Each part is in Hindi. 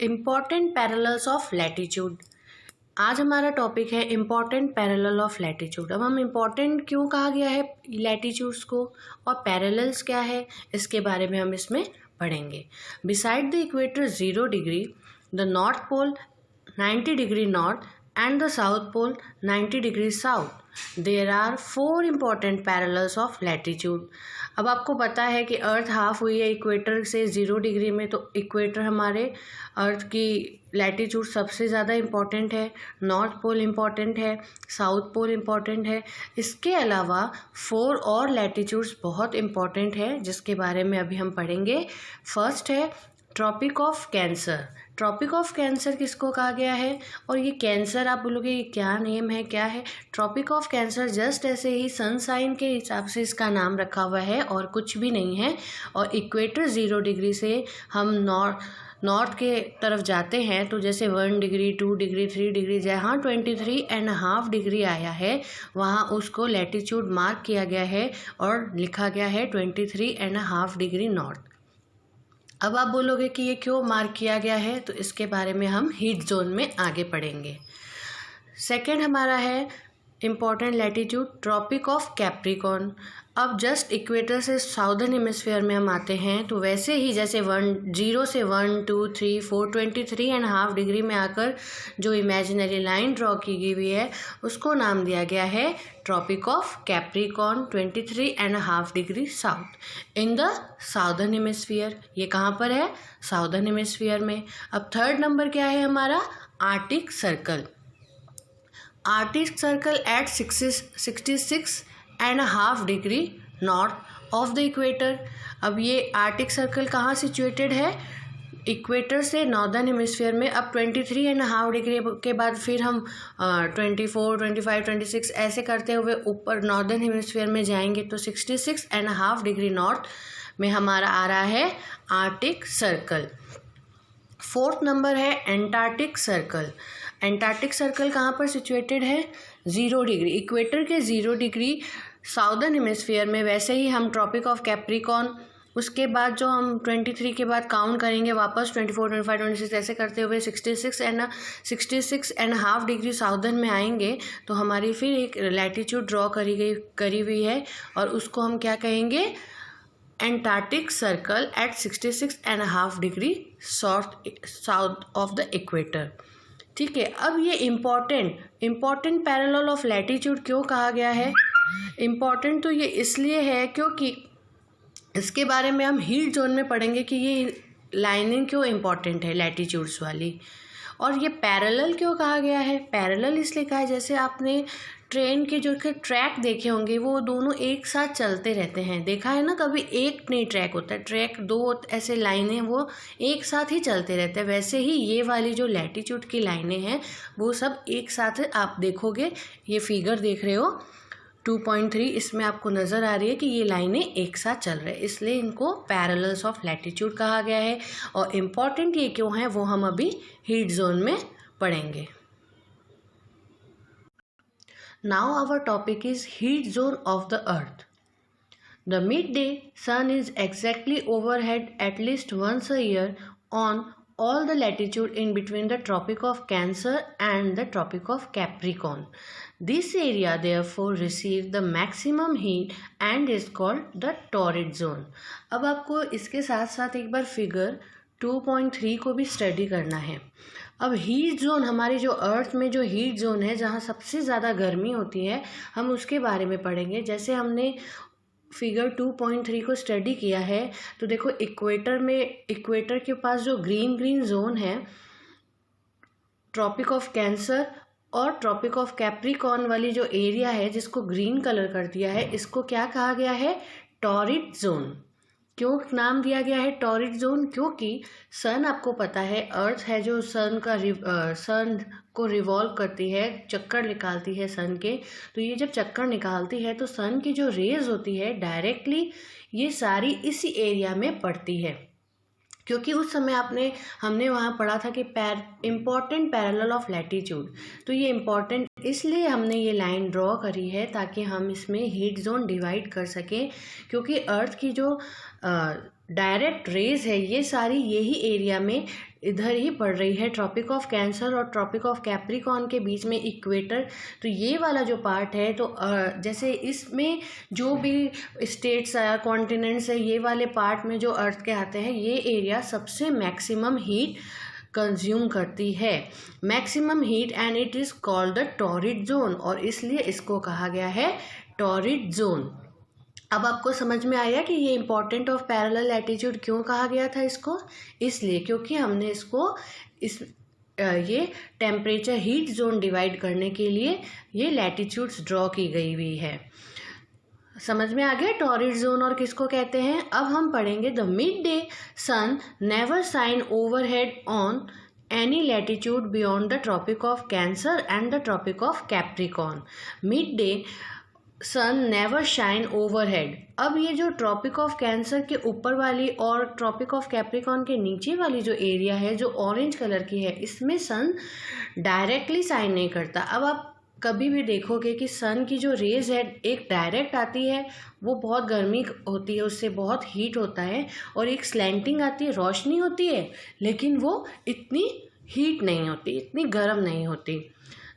Important parallels of latitude. आज हमारा टॉपिक है इम्पॉर्टेंट पैरेलल ऑफ लैटिट्यूड। अब हम इम्पॉर्टेंट क्यों कहा गया है लैटिट्यूड्स को और पैरेलल्स क्या है इसके बारे में हम इसमें पढ़ेंगे। Beside the equator 0 degree, the north pole 90 degree north and the south pole 90 degrees south. There are 4 important parallels of latitude. अब आपको पता है कि अर्थ हाफ हुई है इक्वेटर से 0 डिग्री में, तो इक्वेटर हमारे अर्थ की लैटिट्यूड सबसे ज़्यादा इम्पॉर्टेंट है, नॉर्थ पोल इम्पॉर्टेंट है, साउथ पोल इम्पॉर्टेंट है। इसके अलावा 4 और लैटिट्यूड्स बहुत इम्पॉर्टेंट है जिसके बारे में अभी हम पढ़ेंगे। फर्स्ट है tropic of Cancer. Tropic of Cancer किसको कहा गया है? और ये कैंसर आप बोलोगे ये क्या नेम है, क्या है? ट्रॉपिक ऑफ कैंसर जस्ट ऐसे ही सन साइन के हिसाब से इसका नाम रखा हुआ है और कुछ भी नहीं है। और इक्वेटर 0 डिग्री से हम नॉर्थ के तरफ जाते हैं तो जैसे 1 डिग्री 2 डिग्री 3 डिग्री जहाँ 23.5 डिग्री आया है वहाँ उसको लैटिट्यूड मार्क किया गया है और लिखा गया है 23.5 डिग्री नॉर्थ। अब आप बोलोगे कि ये क्यों मार्क किया गया है, तो इसके बारे में हम हीट जोन में आगे पढ़ेंगे। सेकंड हमारा है important latitude tropic of Capricorn. अब जस्ट इक्वेटर से साउदर्न हेमिस्फीयर में हम आते हैं तो वैसे ही जैसे 0 से 1 2 3 4 23.5 डिग्री में आकर जो इमेजिनरी लाइन ड्रॉ की हुई है उसको नाम दिया गया है tropic of Capricorn 23.5 degree south in the southern hemisphere. ये कहाँ पर है? साउदर्न हेमिस्फीयर में। अब थर्ड नंबर क्या है हमारा? Arctic circle. Arctic circle eight 66.5 degree north of the equator. अब ये आर्टिक सर्कल कहाँ सिचुएटेड है? इक्वेटर से नॉर्दर्न हेमिस्फीयर में। अब 23.5 डिग्री के बाद फिर हम 24 25 26 ऐसे करते हुए ऊपर नॉर्दर्न हेमिस्फीयर में जाएंगे तो 66.5 डिग्री नॉर्थ में हमारा आ रहा है आर्टिक सर्कल। फोर्थ नंबर है एंटार्क्टिक सर्कल। एंटार्क्टिक सर्कल कहाँ पर सिचुएटेड है? 0 डिग्री, इक्वेटर के 0 डिग्री साउदर्न हेमिस्फीयर में। वैसे ही हम ट्रॉपिक ऑफ कैप्रिकॉर्न, उसके बाद जो हम 23 के बाद काउंट करेंगे वापस 24 25 26 ऐसे करते हुए 66.5 डिग्री साउदर्न में आएंगे तो हमारी फिर एक लैटिट्यूड ड्रॉ करी हुई है और उसको हम क्या कहेंगे? Antarctic circle eight 66.5 degree south of the equator. ठीक है। अब ये इम्पॉर्टेंट पैरेलल ऑफ लैटिट्यूड क्यों कहा गया है? इम्पॉर्टेंट तो ये इसलिए है क्योंकि इसके बारे में हम हीट जोन में पढ़ेंगे कि ये लाइनिंग क्यों इम्पॉर्टेंट है लैटिट्यूड्स वाली। और ये पैरेलल क्यों कहा गया है? पैरेलल इसलिए कहा है जैसे आपने ट्रेन के जो ट्रैक देखे होंगे वो दोनों एक साथ चलते रहते हैं, देखा है ना? कभी एक नहीं ट्रैक होता है, ट्रैक 2 ऐसे लाइनें वो एक साथ ही चलते रहते हैं। वैसे ही ये वाली जो लैटिट्यूड की लाइनें हैं वो सब एक साथ आप देखोगे, ये फिगर देख रहे हो 2.3, इसमें आपको नज़र आ रही है कि ये लाइनें एक साथ चल रहे हैं, इसलिए इनको पैरेलल्स ऑफ लैटिट्यूड कहा गया है। और इम्पॉर्टेंट ये क्यों है वो हम अभी हीट जोन में पढ़ेंगे। Now our topic is heat zone of the earth. The midday sun is exactly overhead at least once a year on all the latitude in between the Tropic of Cancer and the Tropic of Capricorn. This area therefore receives the maximum heat and is called the torrid zone. अब आपको इसके साथ साथ एक बार फिगर 2.3 को भी स्टडी करना है। अब हीट जोन, हमारी जो अर्थ में जो हीट जोन है जहाँ सबसे ज़्यादा गर्मी होती है, हम उसके बारे में पढ़ेंगे। जैसे हमने फिगर 2.3 को स्टडी किया है तो देखो इक्वेटर के पास जो ग्रीन जोन है ट्रॉपिक ऑफ कैंसर और ट्रॉपिक ऑफ कैप्रिकॉर्न वाली जो एरिया है जिसको ग्रीन कलर कर दिया है, इसको क्या कहा गया है? Torrid zone. क्यों नाम दिया गया है टॉरिड जोन? क्योंकि सन, आपको पता है अर्थ है जो सन को रिवॉल्व करती है, चक्कर निकालती है सन के। तो ये जब चक्कर निकालती है तो सन की जो रेज होती है डायरेक्टली ये सारी इसी एरिया में पड़ती है। क्योंकि उस समय हमने वहाँ पढ़ा था कि इम्पॉर्टेंट पैरेलल ऑफ लैटिट्यूड, तो ये इम्पॉर्टेंट इसलिए हमने ये लाइन ड्रॉ करी है ताकि हम इसमें हीट जोन डिवाइड कर सकें। क्योंकि अर्थ की जो डायरेक्ट रेज है ये सारी यही एरिया में इधर ही पड़ रही है, ट्रॉपिक ऑफ कैंसर और ट्रॉपिक ऑफ कैप्रिकॉर्न के बीच में इक्वेटर। तो ये वाला जो पार्ट है, तो जैसे इसमें जो भी स्टेट्स कॉन्टिनेंट्स है, ये वाले पार्ट में जो अर्थ के आते हैं, ये एरिया सबसे मैक्सिमम हीट कंज्यूम करती है, maximum heat, and it is called the torrid zone, और इसलिए इसको कहा गया है टॉरिड जोन। अब आपको समझ में आया कि ये इम्पोर्टेंट ऑफ पैरेलल लैटिट्यूड क्यों कहा गया था इसको? इसलिए क्योंकि हमने इसको ये टेम्परेचर हीट जोन डिवाइड करने के लिए ये लैटिट्यूड्स ड्रॉ की गई हुई है। समझ में आ गया टॉरिड जोन और किसको कहते हैं? अब हम पढ़ेंगे the midday sun never shine overhead on any latitude beyond the tropic of Cancer and the tropic of Capricorn. Midday sun never shine overhead. अब ये जो ट्रॉपिक ऑफ कैंसर के ऊपर वाली और ट्रॉपिक ऑफ कैप्रिकॉर्न के नीचे वाली जो एरिया है, जो ऑरेंज कलर की है, इसमें सन डायरेक्टली शाइन नहीं करता। अब आप कभी भी देखोगे कि सन की जो रेज है एक डायरेक्ट आती है, वो बहुत गर्मी होती है, उससे बहुत हीट होता है, और एक स्लैंटिंग आती है, रोशनी होती है, लेकिन वो इतनी हीट नहीं होती, इतनी गर्म नहीं होती।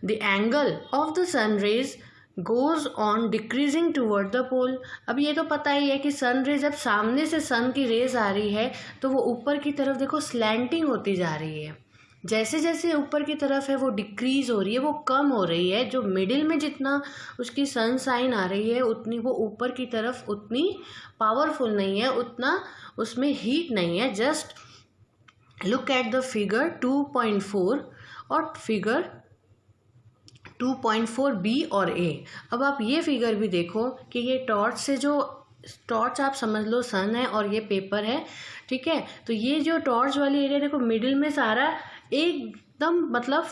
The angle of the sun rays goes on decreasing toward the pole. अब ये तो पता ही है कि सन रे जब सामने से सन की रेज आ रही है तो वो ऊपर की तरफ देखो स्लैंटिंग होती जा रही है। जैसे जैसे ऊपर की तरफ है वो डिक्रीज हो रही है, वो कम हो रही है। जो मिडिल में जितना उसकी सनशाइन आ रही है उतनी वो ऊपर की तरफ उतनी पावरफुल नहीं है, उतना उसमें हीट नहीं है। Just look at the figure 2.4 और फिगर 2.4 बी और ए। अब आप ये फिगर भी देखो कि ये टॉर्च से, जो टॉर्च आप समझ लो सन है और ये पेपर है, ठीक है। तो ये जो टॉर्च वाली एरिया देखो, मिडिल में सारा एकदम मतलब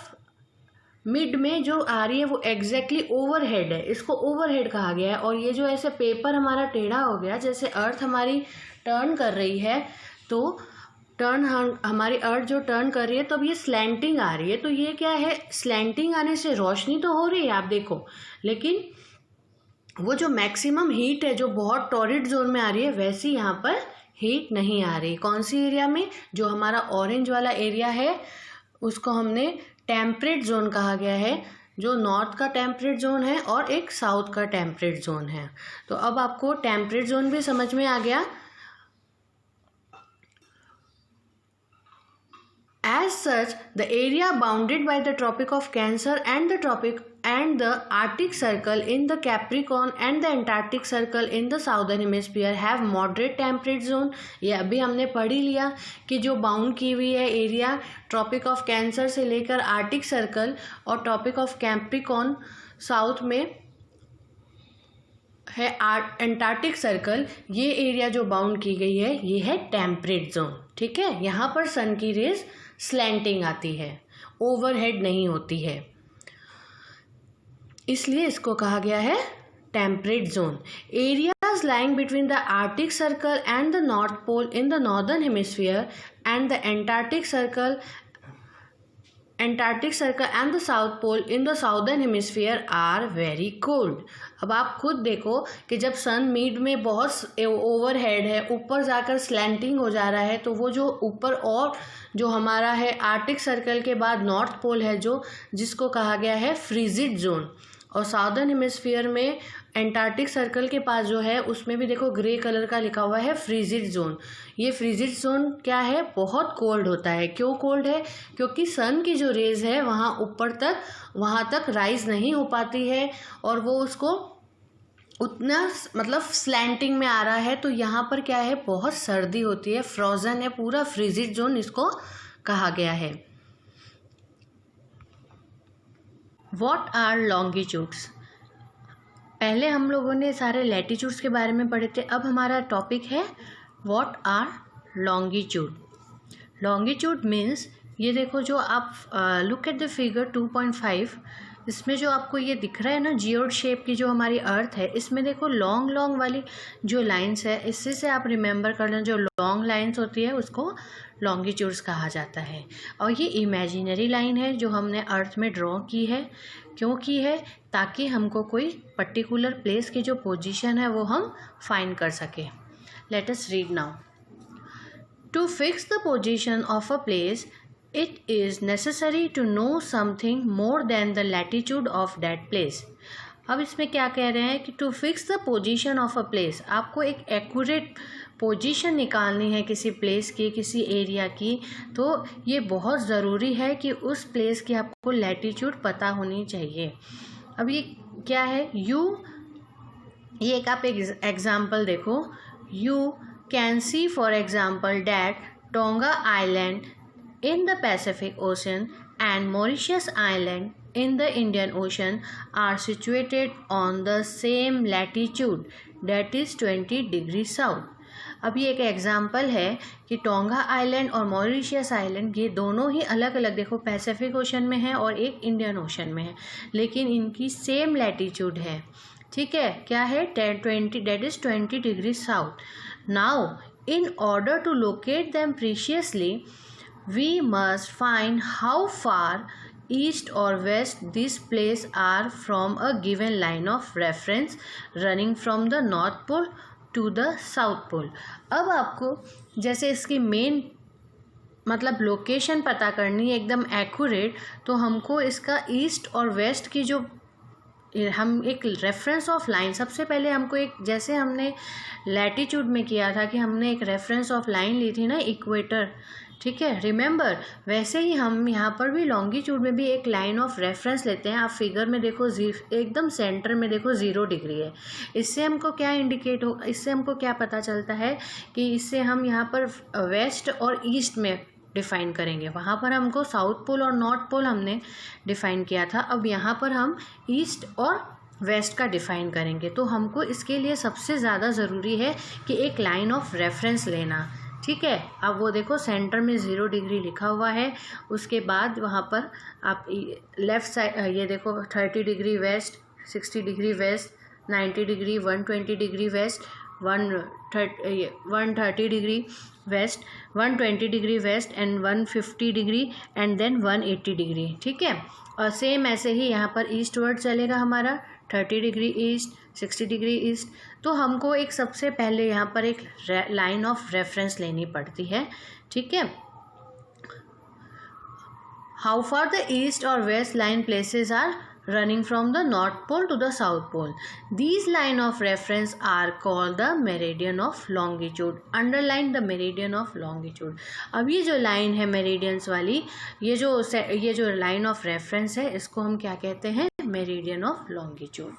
मिड में जो आ रही है वो एग्जैक्टली ओवरहेड है, इसको ओवरहेड कहा गया है। और ये जो ऐसे पेपर हमारा टेढ़ा हो गया, जैसे अर्थ हमारी टर्न कर रही है, तो हमारी अर्थ जो टर्न कर रही है तो अब ये स्लैंटिंग आ रही है। तो ये क्या है, स्लैंटिंग आने से रोशनी तो हो रही है आप देखो, लेकिन वो जो मैक्सिमम हीट है जो बहुत टॉरिड जोन में आ रही है, वैसी यहाँ पर हीट नहीं आ रही। कौन सी एरिया में? जो हमारा ऑरेंज वाला एरिया है उसको हमने टेम्परेट जोन कहा गया है, जो नॉर्थ का टेम्परेट जोन है और एक साउथ का टेम्परेट जोन है। तो अब आपको टेम्परेट जोन भी समझ में आ गया। As such, the area bounded by the Tropic of Cancer and the Arctic Circle in the Capricorn and the Antarctic Circle in the Southern Hemisphere have moderate temperate zone। ये अभी हमने पढ़ ही लिया कि जो बाउंड की हुई है एरिया ट्रॉपिक ऑफ कैंसर से लेकर आर्टिक सर्कल और ट्रॉपिक ऑफ कैप्रिकॉर्न साउथ में है एंटार्क्टिक सर्कल, ये एरिया जो बाउंड की गई है ये है टेम्परेट जोन, ठीक है। यहाँ पर सन की रेज स्लैंटिंग आती है, ओवरहेड नहीं होती है, इसलिए इसको कहा गया है temperate zone. Areas lying between the Arctic Circle and the north Pole in the northern hemisphere and the Antarctic Circle and the South Pole in the southern hemisphere are very cold. अब आप खुद देखो कि जब सन मिड में बहुत ओवरहेड है, ऊपर जाकर स्लैंटिंग हो जा रहा है, तो वो जो ऊपर और जो हमारा है आर्टिक सर्कल के बाद नॉर्थ पोल है, जो जिसको कहा गया है फ्रीजिड जोन, और साउदर्न हेमिस्फीयर में एंटार्क्टिक सर्कल के पास जो है उसमें भी देखो ग्रे कलर का लिखा हुआ है फ्रीजिड जोन। ये फ्रीजिड जोन क्या है, बहुत कोल्ड होता है। क्यों कोल्ड है? क्योंकि सन की जो रेज है वहाँ तक राइज नहीं हो पाती है और वो उसको उतना मतलब स्लैंटिंग में आ रहा है, तो यहाँ पर क्या है, बहुत सर्दी होती है, फ्रोजन है पूरा, फ्रीजिड जोन इसको कहा गया है। What are longitudes? पहले हम लोगों ने सारे लैटिट्यूड्स के बारे में पढ़े थे, अब हमारा टॉपिक है what are longitude. Longitude means, ये देखो जो आप लुक एट द फिगर 2.5, इसमें जो आपको ये दिख रहा है ना जियोड शेप की जो हमारी अर्थ है, इसमें देखो लॉन्ग लॉन्ग वाली जो लाइंस है, इससे से आप रिमेंबर कर लें, जो लॉन्ग लाइंस होती है उसको लॉन्गिट्यूड्स कहा जाता है। और ये इमेजिनरी लाइन है जो हमने अर्थ में ड्रॉ की है। क्यों की है? ताकि हमको कोई पर्टिकुलर प्लेस की जो पोजीशन है वो हम फाइंड कर सकें। Let us read now. To fix the position of a place, it is necessary to know something more than the latitude of that place. अब इसमें क्या कह रहे हैं कि to fix the position of a place, आपको एक एक्यूरेट पोजीशन निकालनी है किसी प्लेस की, किसी एरिया की, तो ये बहुत ज़रूरी है कि उस प्लेस की आपको लैटिट्यूड पता होनी चाहिए। अब ये क्या है, ये एक आप एग्जाम्पल देखो, you can see for example that tonga island in the Pacific Ocean and Mauritius Island in the Indian Ocean are situated on the same latitude, that is 20 degrees south। अब ये एक एग्जाम्पल है कि टोंगा आइलैंड और मॉरिशियस आइलैंड ये दोनों ही अलग अलग, देखो पैसिफिक ओशन में है और एक इंडियन ओशन में है, लेकिन इनकी सेम लैटिट्यूड है। ठीक है, क्या है, 20 that is 20 degrees south। Now in order to locate them preciously we must find how far east or west these places are from a given line of reference running from the north pole to the south pole। अब आपको जैसे इसकी मेन मतलब लोकेशन पता करनी है एकदम एक्यूरेट, तो हमको इसका ईस्ट और वेस्ट की जो हम एक रेफरेंस ऑफ लाइन, सबसे पहले हमको एक, जैसे हमने लैटिट्यूड में किया था कि हमने एक रेफरेंस ऑफ लाइन ली थी ना, इक्वेटर, ठीक है, रिमेंबर, वैसे ही हम यहाँ पर भी लॉन्गिट्यूड में भी एक लाइन ऑफ रेफरेंस लेते हैं। आप फिगर में देखो, एकदम सेंटर में देखो 0 डिग्री है। इससे हमको क्या इंडिकेट हो, इससे हमको क्या पता चलता है कि इससे हम यहाँ पर वेस्ट और ईस्ट में डिफ़ाइन करेंगे। वहाँ पर हमको साउथ पोल और नॉर्थ पोल हमने डिफ़ाइन किया था, अब यहाँ पर हम ईस्ट और वेस्ट का डिफ़ाइन करेंगे। तो हमको इसके लिए सबसे ज़्यादा ज़रूरी है कि एक लाइन ऑफ रेफरेंस लेना। ठीक है, अब वो देखो सेंटर में 0 डिग्री लिखा हुआ है, उसके बाद वहाँ पर आप लेफ़्ट साइड ये देखो 30 degree west, 60 degree west, 90 degree, 120 degree west, 130 degree west, 120 degree west and 150 degree and then 180 degree. ठीक है, और सेम ऐसे ही यहाँ पर ईस्ट वर्ड चलेगा हमारा, 30 डिग्री ईस्ट, 60 डिग्री ईस्ट। तो हमको एक सबसे पहले यहाँ पर एक लाइन ऑफ रेफरेंस लेनी पड़ती है। ठीक है, हाउ फार द ईस्ट और west line places are running from the north pole to the south pole, these line of reference are called the meridian of longitude। underline the meridian of longitude। अब ये जो लाइन है मेरिडियंस वाली, ये जो लाइन ऑफ रेफरेंस है, इसको हम क्या कहते हैं, meridian of longitude.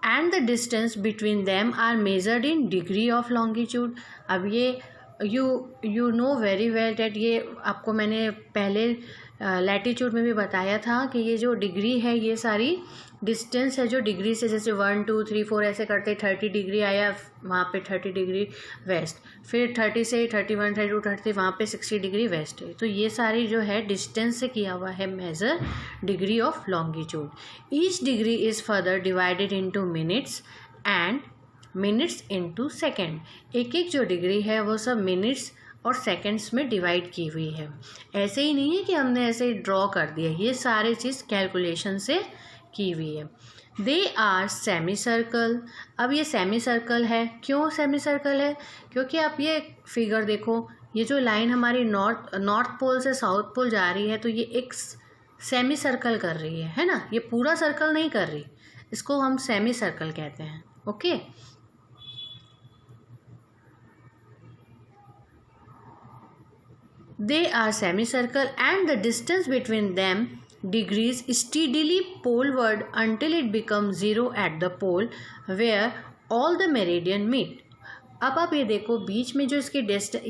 And the distance between them are measured in degree of longitude. अब ये you know very well that, ये आपको मैंने पहले लैटिट्यूड में भी बताया था कि ये जो डिग्री है, ये सारी डिस्टेंस है जो डिग्री से, जैसे 1 2 3 4 ऐसे करते 30 डिग्री आया वहाँ पे 30 डिग्री वेस्ट, फिर 30 से 31 32 30 वहाँ पे 60 डिग्री वेस्ट है। तो ये सारी जो है डिस्टेंस से किया हुआ है measure degree of longitude. Each degree is further divided into minutes and minutes into second. एक एक जो डिग्री है वो सब मिनट्स और सेकंड्स में डिवाइड की हुई है। ऐसे ही नहीं है कि हमने ऐसे ड्रॉ कर दिया, ये सारे चीज़ कैलकुलेशन से की हुई है। They are semi circle. अब ये सेमी सर्कल है, क्यों सेमी सर्कल है, क्योंकि आप ये फिगर देखो, ये जो लाइन हमारी नॉर्थ पोल से साउथ पोल जा रही है, तो ये एक सेमी सर्कल कर रही है ना, ये पूरा सर्कल नहीं कर रही, इसको हम सेमी सर्कल कहते हैं। Okay, they are semicircle and the distance between them degrees steadily poleward until it becomes 0 at the pole where all the meridian meet। अब आप ये देखो बीच में जो इसकी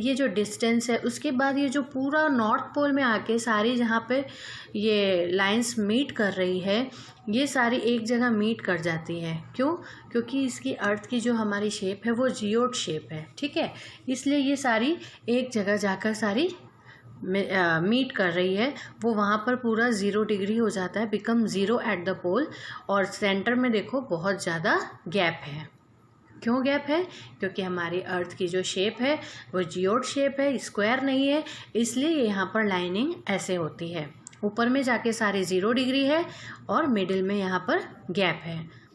ये जो डिस्टेंस है, उसके बाद ये जो पूरा नॉर्थ पोल में आके सारी जहाँ पे ये लाइंस मीट कर रही है, ये सारी एक जगह मीट कर जाती है। क्यों, क्योंकि इसकी अर्थ की जो हमारी शेप है वो जियोड शेप है। ठीक है, इसलिए ये सारी एक जगह जाकर सारी मीट कर रही है, वो वहाँ पर पूरा 0 डिग्री हो जाता है, बिकम 0 एट द पोल। और सेंटर में देखो बहुत ज़्यादा गैप है। क्यों गैप है, क्योंकि हमारी अर्थ की जो शेप है वो जियोड शेप है, स्क्वायर नहीं है, इसलिए यहाँ पर लाइनिंग ऐसे होती है। ऊपर में जाके सारे 0 डिग्री है और मिडिल में यहाँ पर गैप है।